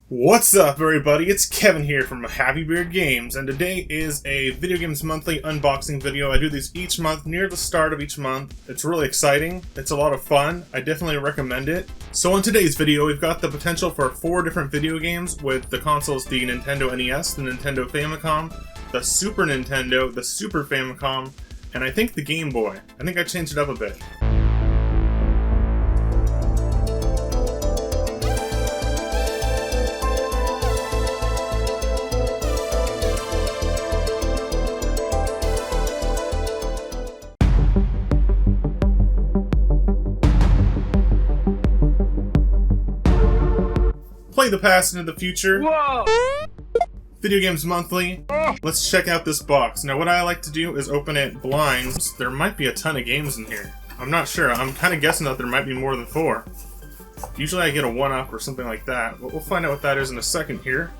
What's up, everybody? It's Kevin here from Happy Beard Games, and today is a Video Games Monthly unboxing video. I do these each month, near the start of each month. It's really exciting. It's a lot of fun. I definitely recommend it. So in today's video, we've got the potential for 4 different video games with the consoles: the Nintendo NES, the Nintendo Famicom, the Super Nintendo, the Super Famicom, and I think the Game Boy. I think I changed it up a bit. Play the past into the future. Whoa! Video Games Monthly. Let's check out this box. Now what I like to do is open it blind. There might be a ton of games in here. I'm not sure. I'm kind of guessing that there might be more than 4. Usually I get a 1-up or something like that, but we'll find out what that is in a second here.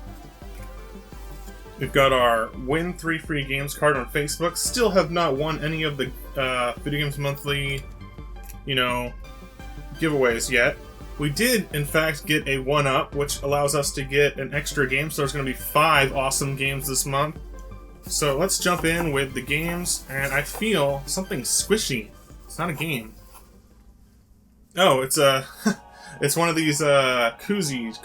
We've got our Win 3 Free Games card on Facebook. Still have not won any of the Video Games Monthly, giveaways yet. We did, in fact, get a 1-up, which allows us to get an extra game, so there's going to be 5 awesome games this month. So let's jump in with the games, and I feel something squishy. It's not a game. Oh, it's it's one of these cozies.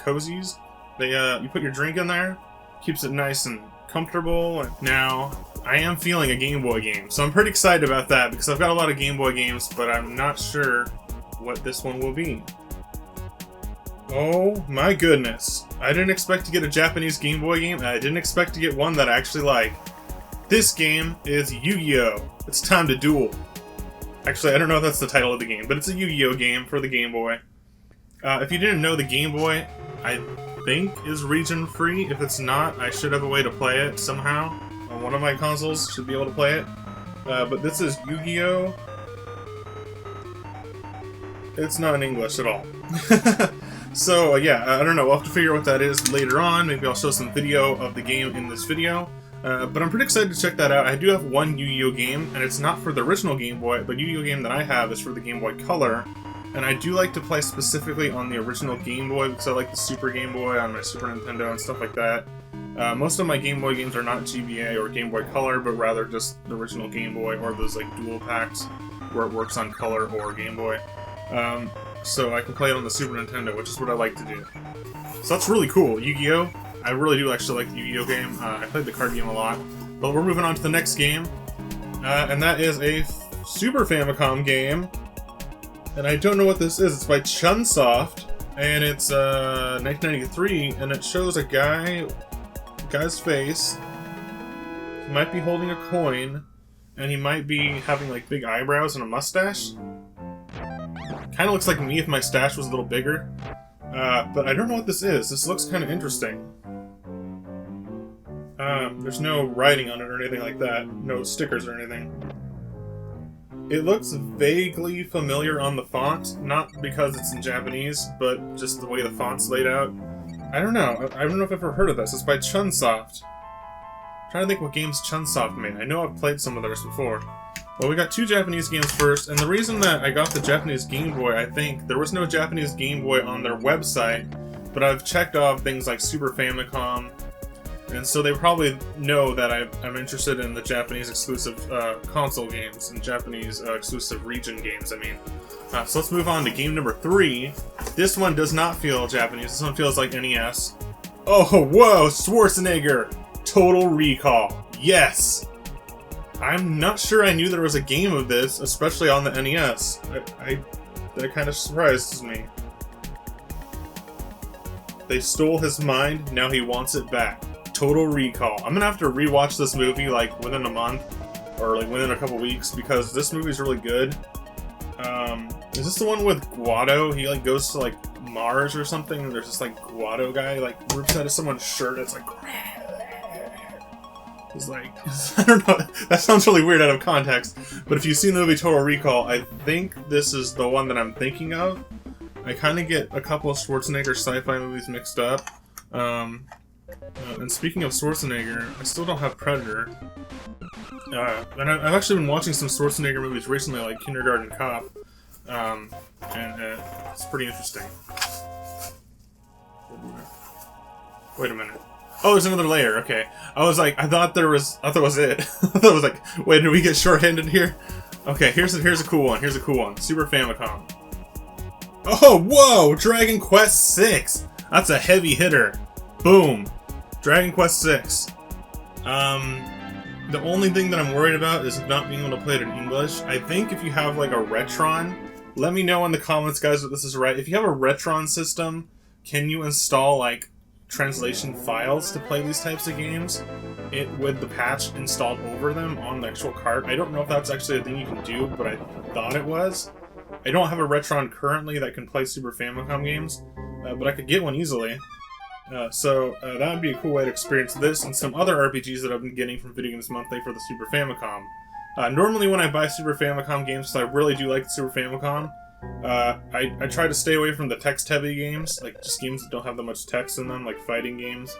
You put your drink in there, keeps it nice and comfortable. Now, I am feeling a Game Boy game, so I'm pretty excited about that, because I've got a lot of Game Boy games, but I'm not sure what this one will be. Oh my goodness. I didn't expect to get a Japanese Game Boy game, and I didn't expect to get one that I actually like. This game is Yu-Gi-Oh! It's time to duel. Actually, I don't know if that's the title of the game, but it's a Yu-Gi-Oh! Game for the Game Boy. If you didn't know, the Game Boy, I think, is region-free. If it's not, I should have a way to play it somehow. On one of my consoles, should be able to play it. But this is Yu-Gi-Oh! It's not in English at all. So, yeah, I don't know, we'll have to figure out what that is later on. Maybe I'll show some video of the game in this video. But I'm pretty excited to check that out. I do have one Yu-Gi-Oh! Game, and it's not for the original Game Boy, but Yu-Gi-Oh! Game that I have is for the Game Boy Color. And I do like to play specifically on the original Game Boy, because I like the Super Game Boy on my Super Nintendo and stuff like that. Most of my Game Boy games are not GBA or Game Boy Color, but rather just the original Game Boy, or those like dual packs where it works on Color or Game Boy. So I can play it on the Super Nintendo, which is what I like to do. So that's really cool. Yu-Gi-Oh! I really do actually like the Yu-Gi-Oh! Game. I played the card game a lot. But we're moving on to the next game. And that is a Super Famicom game. And I don't know what this is. It's by Chunsoft. And it's 1993. And it shows a guy's face. He might be holding a coin. And he might be having like big eyebrows and a mustache. Kind of looks like me if my stash was a little bigger. But I don't know what this is. This looks kind of interesting. There's no writing on it or anything like that. No stickers or anything. It looks vaguely familiar on the font. Not because it's in Japanese, but just the way the font's laid out. I don't know. I don't know if I've ever heard of this. It's by Chunsoft. I'm trying to think what games Chunsoft made. I know I've played some of theirs before. Well, we got 2 Japanese games first, and the reason that I got the Japanese Game Boy, I think, there was no Japanese Game Boy on their website, but I've checked off things like Super Famicom, and so they probably know that I'm interested in the Japanese exclusive console games, and Japanese exclusive region games, I mean. So let's move on to game number 3. This one does not feel Japanese, this one feels like NES. Oh, whoa, Schwarzenegger! Total Recall. Yes! I'm not sure I knew there was a game of this, especially on the NES. That kind of surprises me. They stole his mind, now he wants it back. Total Recall. I'm gonna have to rewatch this movie like within a month, or like within a couple weeks, because this movie's really good. Is this the one with Guado? He like goes to like Mars or something, and there's this like Guado guy like rips out of someone's shirt. It's like. It's like, I don't know, that sounds really weird out of context, but if you've seen the movie Total Recall, I think this is the one that I'm thinking of. I kind of get a couple of Schwarzenegger sci-fi movies mixed up. And speaking of Schwarzenegger, I still don't have Predator. And I've actually been watching some Schwarzenegger movies recently, like Kindergarten Cop. And it's pretty interesting. Wait a minute. Oh, there's another layer. Okay. I was like, I thought that was it. I thought it was like, wait, did we get short-handed here? Okay, here's a cool one. Here's a cool one. Super Famicom. Oh, whoa! Dragon Quest VI. That's a heavy hitter. Boom. Dragon Quest VI. The only thing that I'm worried about is not being able to play it in English. I think if you have like a Retron, let me know in the comments, guys, if this is right. If you have a Retron system, can you install like translation files to play these types of games with the patch installed over them on the actual cart? I don't know if that's actually a thing you can do, but I thought it was. I don't have a Retron currently that can play Super Famicom games, but I could get one easily. So that would be a cool way to experience this and some other RPGs that I've been getting from Video Games Monthly for the Super Famicom. Normally when I buy Super Famicom games, because I really do like the Super Famicom, I try to stay away from the text-heavy games, like just games that don't have that much text in them, like fighting games,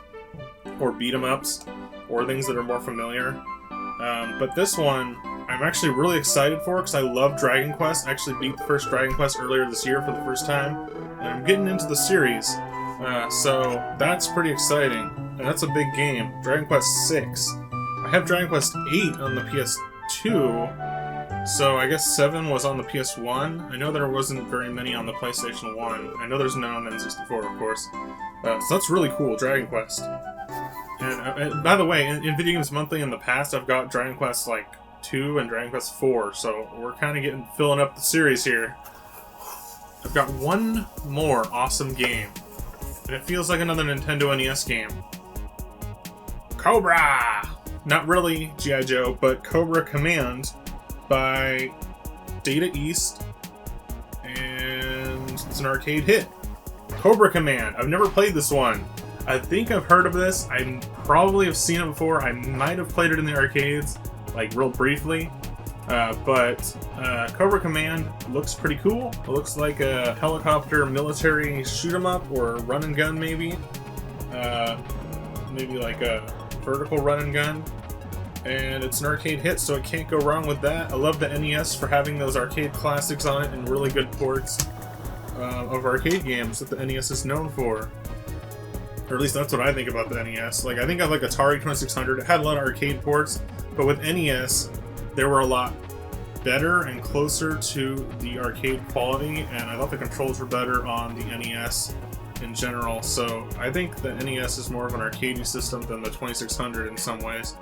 or beat-em-ups, or things that are more familiar. But this one, I'm actually really excited for, because I love Dragon Quest. I actually beat the first Dragon Quest earlier this year for the first time, and I'm getting into the series. So that's pretty exciting, and that's a big game. Dragon Quest VI. I have Dragon Quest VIII on the PS2, so I guess 7 was on the PS1. I know there wasn't very many on the PlayStation 1. I know there's none on the N64, of course. So that's really cool, Dragon Quest. And by the way, in Video Games Monthly in the past, I've got Dragon Quest like 2 and Dragon Quest 4, so we're kind of filling up the series here. I've got one more awesome game. And it feels like another Nintendo NES game. Cobra! Not really G.I. Joe, but Cobra Command by Data East. And it's an arcade hit. Cobra Command. I've never played this one. I think I've heard of this. I probably have seen it before. I might have played it in the arcades, like real briefly. But Cobra Command looks pretty cool. It looks like a helicopter military shoot-'em-up or run and gun, maybe. Maybe like a vertical run and gun. And it's an arcade hit, so it can't go wrong with that. I love the NES for having those arcade classics on it and really good ports of arcade games that the NES is known for. Or at least that's what I think about the NES. Like, I think of like Atari 2600. It had a lot of arcade ports, but with NES, they were a lot better and closer to the arcade quality, and I thought the controls were better on the NES in general. So I think the NES is more of an arcadey system than the 2600 in some ways.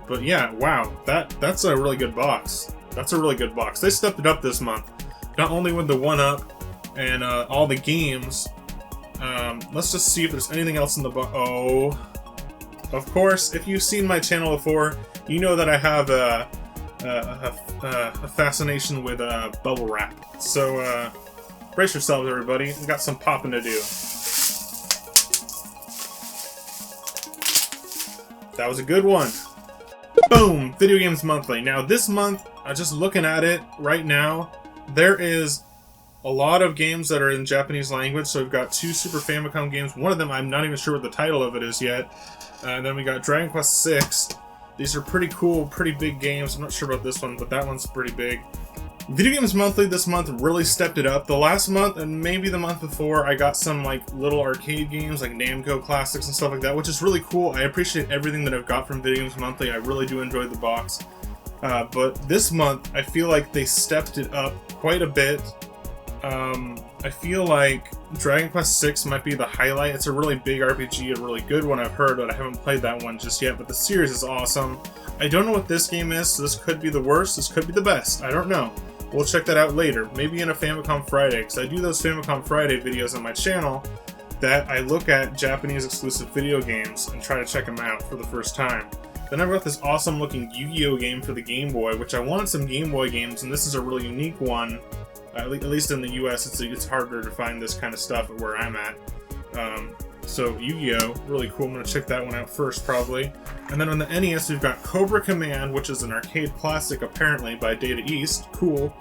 But yeah, wow, that's a really good box. That's a really good box. They stepped it up this month, not only with the 1-up and all the games. Let's just see if there's anything else in the box. Oh, of course, if you've seen my channel before, you know that I have a fascination with bubble wrap. So brace yourselves, everybody. We've got some popping to do. That was a good one. Boom! Video Games Monthly. Now this month, just looking at it right now, there is a lot of games that are in Japanese language. So we've got 2 Super Famicom games. One of them, I'm not even sure what the title of it is yet. And then we got Dragon Quest VI. These are pretty cool, pretty big games. I'm not sure about this one, but that one's pretty big. Video Games Monthly this month really stepped it up. The last month, and maybe the month before, I got some like little arcade games, like Namco classics and stuff like that, which is really cool. I appreciate everything that I've got from Video Games Monthly. I really do enjoy the box. But this month, I feel like they stepped it up quite a bit. I feel like Dragon Quest VI might be the highlight. It's a really big RPG, a really good one I've heard, but I haven't played that one just yet, but the series is awesome. I don't know what this game is, so this could be the worst, this could be the best, I don't know. We'll check that out later, maybe in a Famicom Friday, because I do those Famicom Friday videos on my channel that I look at Japanese exclusive video games and try to check them out for the first time. Then I've got this awesome looking Yu-Gi-Oh game for the Game Boy, which I wanted some Game Boy games, and this is a really unique one. At least in the US, it's harder to find this kind of stuff where I'm at. So Yu-Gi-Oh, really cool. I'm going to check that one out first, probably. And then on the NES, we've got Cobra Command, which is an arcade classic, apparently, by Data East. Cool.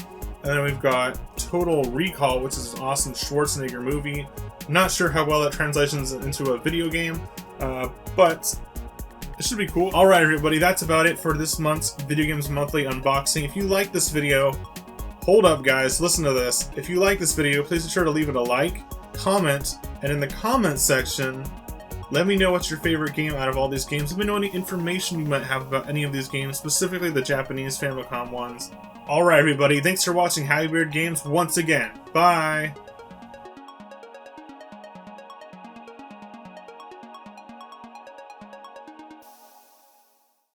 And then we've got Total Recall, which is an awesome Schwarzenegger movie. Not sure how well that translations into a video game, but it should be cool. Alright, everybody, that's about it for this month's Video Games Monthly unboxing. If you like this video, hold up, guys, listen to this. If you like this video, please be sure to leave it a like, comment, and in the comment section, Let me know what's your favorite game out of all these games. Let me know any information you might have about any of these games, specifically the Japanese Famicom ones. Alright everybody, thanks for watching Happy Beard Games once again. Bye!